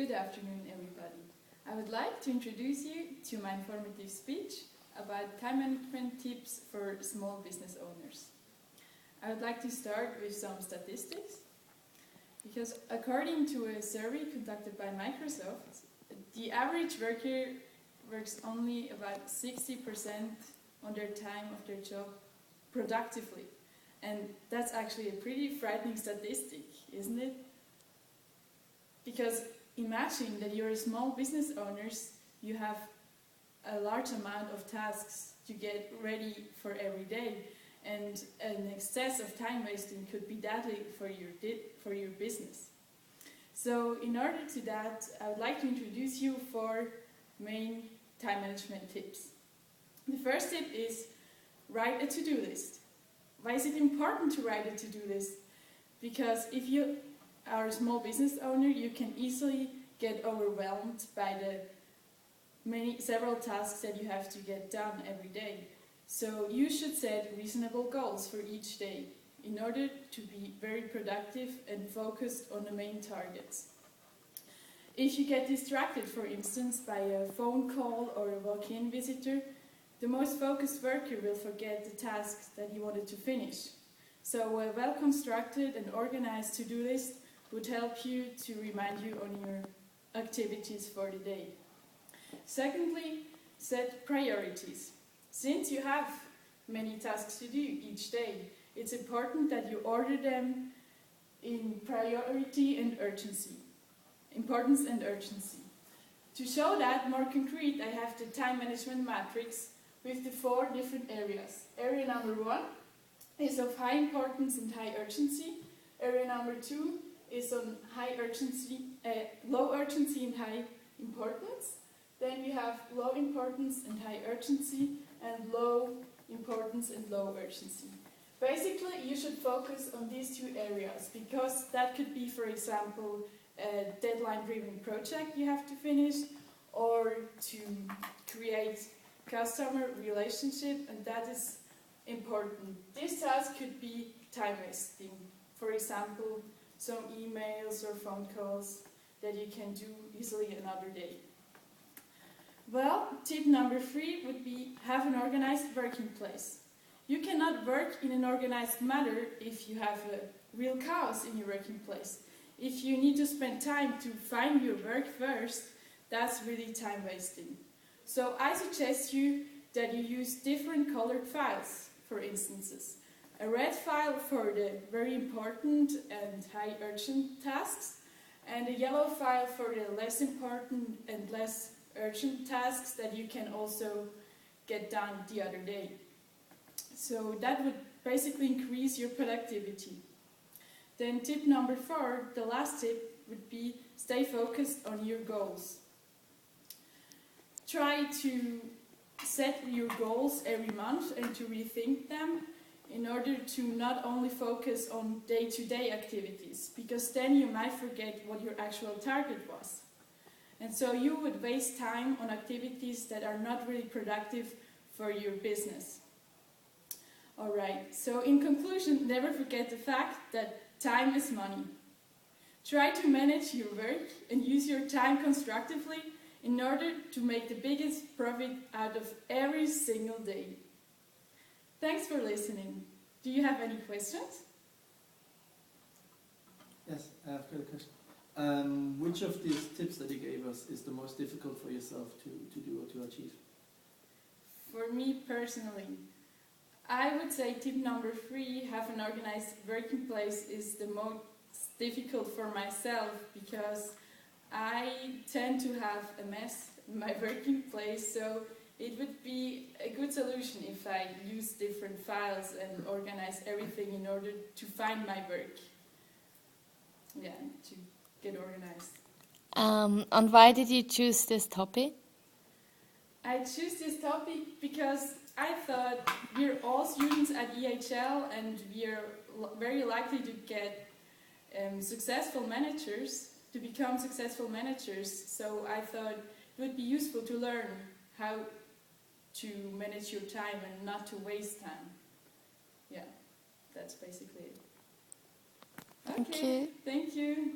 Good afternoon, everybody. I would like to introduce you to my informative speech about time management tips for small business owners. I would like to start with some statistics, because according to a survey conducted by Microsoft, the average worker works only about 60% on their time of their job productively. And that's actually a pretty frightening statistic, isn't it? Because imagine that you're a small business owner, you have a large amount of tasks to get ready for every day, and an excess of time wasting could be deadly for your business. So in order to that, I would like to introduce you 4 main time management tips. The first tip is write a to-do list. Why is it important to write a to-do list? Because if you are a small business owner, you can easily get overwhelmed by the several tasks that you have to get done every day. So you should set reasonable goals for each day in order to be very productive and focused on the main targets. If you get distracted, for instance, by a phone call or a walk-in visitor, the most focused worker will forget the tasks that he wanted to finish. So a well-constructed and organized to-do list would help you to remind you on your activities for the day. Secondly, set priorities. Since you have many tasks to do each day, it's important that you order them in priority and urgency. Importance and urgency. To show that more concrete, I have the time management matrix with the 4 different areas. Area number 1 is of high importance and high urgency. Area number 2 is on low urgency and high importance. Then you have low importance and high urgency, and low importance and low urgency. Basically, you should focus on these 2 areas, because that could be, for example, a deadline-driven project you have to finish, or to create customer relationship, and that is important. This task could be time wasting. For example, some emails or phone calls that you can do easily another day. Well, tip number 3 would be have an organized working place. You cannot work in an organized manner if you have a real chaos in your working place. If you need to spend time to find your work first, that's really time wasting. So I suggest you that you use different colored files, for instances. A red file for the very important and high urgent tasks, and a yellow file for the less important and less urgent tasks that you can also get done the other day. So that would basically increase your productivity. Then tip number 4, the last tip, would be stay focused on your goals. Try to set your goals every month and to rethink them in order to not only focus on day-to-day activities, because then you might forget what your actual target was. And so you would waste time on activities that are not really productive for your business. Alright, so in conclusion, never forget the fact that time is money. Try to manage your work and use your time constructively in order to make the biggest profit out of every single day. Thanks for listening. Do you have any questions? Yes, I have got a question. Which of these tips that you gave us is the most difficult for yourself to do or to achieve? For me personally, I would say tip number 3, have an organized working place, is the most difficult for myself, because I tend to have a mess in my working place, so it would be a good solution if I use different files and organize everything in order to find my work. Yeah, to get organized. And why did you choose this topic? I choose this topic because I thought we're all students at EHL and we're very likely to get successful managers, to become successful managers. So I thought it would be useful to learn how to manage your time and not to waste time. Yeah, that's basically it. Okay, thank you.